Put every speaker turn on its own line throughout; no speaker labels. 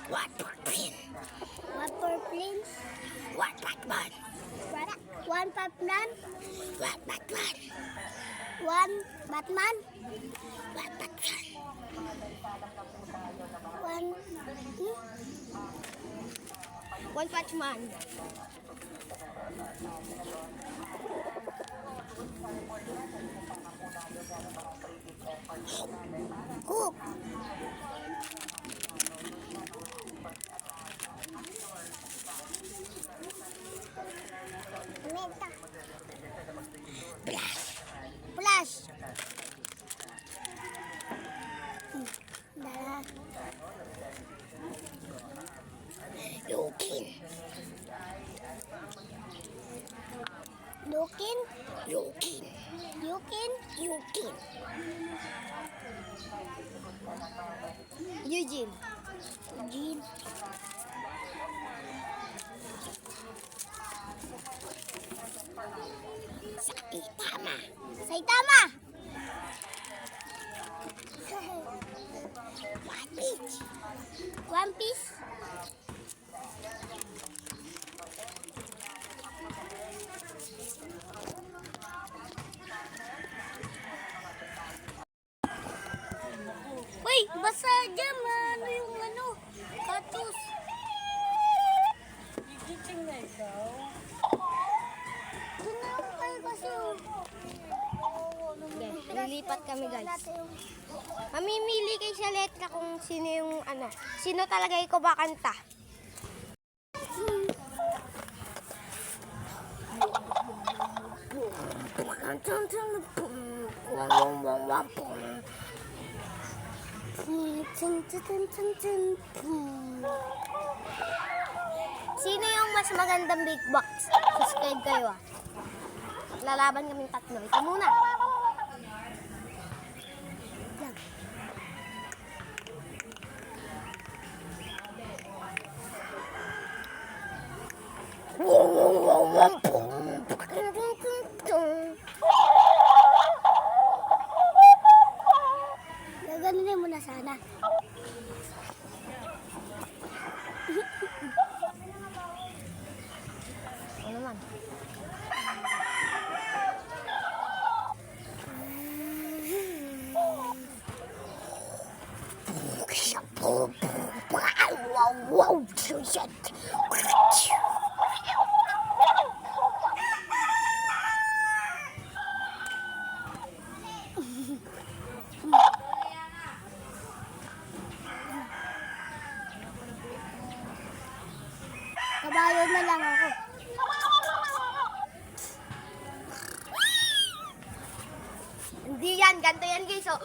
What for plane?
What for planes?
What Batman?
One Batman?
What Batman?
One Batman?
What Batman?
One... One Batman.
Hoop.
Meta.
Flash.
Flash. Dala.
Yukin.
Lukin.
Yukin.
Yukin.
Yukin.
Eugene. Eugene.
Saitama.
Saitama.
One Piece.
One Piece. Uy, basa dyan. Ano yung ano? Katus.
Gigising na ikaw.
Doon na ako kayo kasi yung...
Lilipat kami, guys.
Yung...
Mamimili kay sa letra kung sino yung ano. Sino talaga yung kumakanta. Sino yung mas magandang big box? Subscribe kayo ah. Lalaban kaming tatlo. Ito muna.
Gaganunin mo na sana.
Ano naman?
Wow, shit.
Kabayo na lang ako.
Hindi yan. Ganto yan guys. Oh.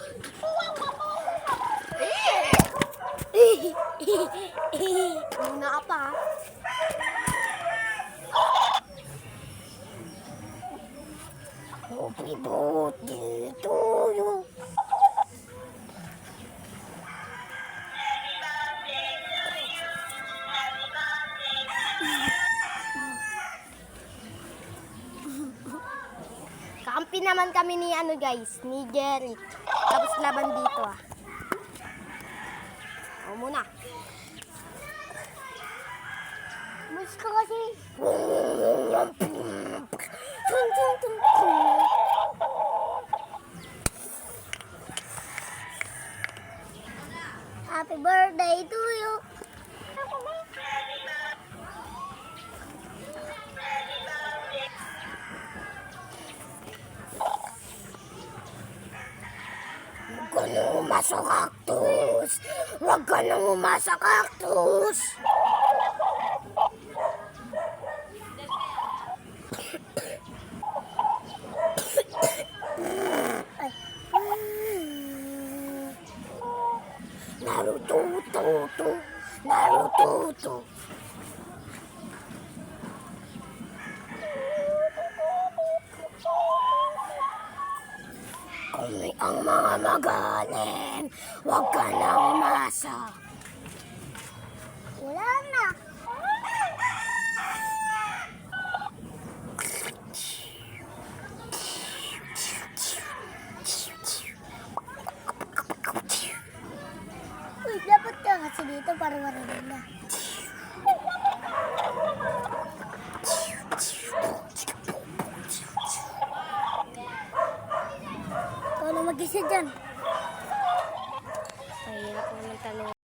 Muna ka pa.
Happy birthday to you.
Kakampi naman kami ni ano guys, ni Jerry. Tapos laban dito ah. O muna.
Mas ka kasi. Happy birthday to you.
Huwag ka nang umasa, cactus. Huwag ka nang umasa, cactus. Naruto. Naruto. Kami ang mga magaling. Huwag ka na umasa.
Wala na.
Dapat ka kasi dito para marinig na. Ikaw na mag-isa dyan.
Mahirap naman tanong.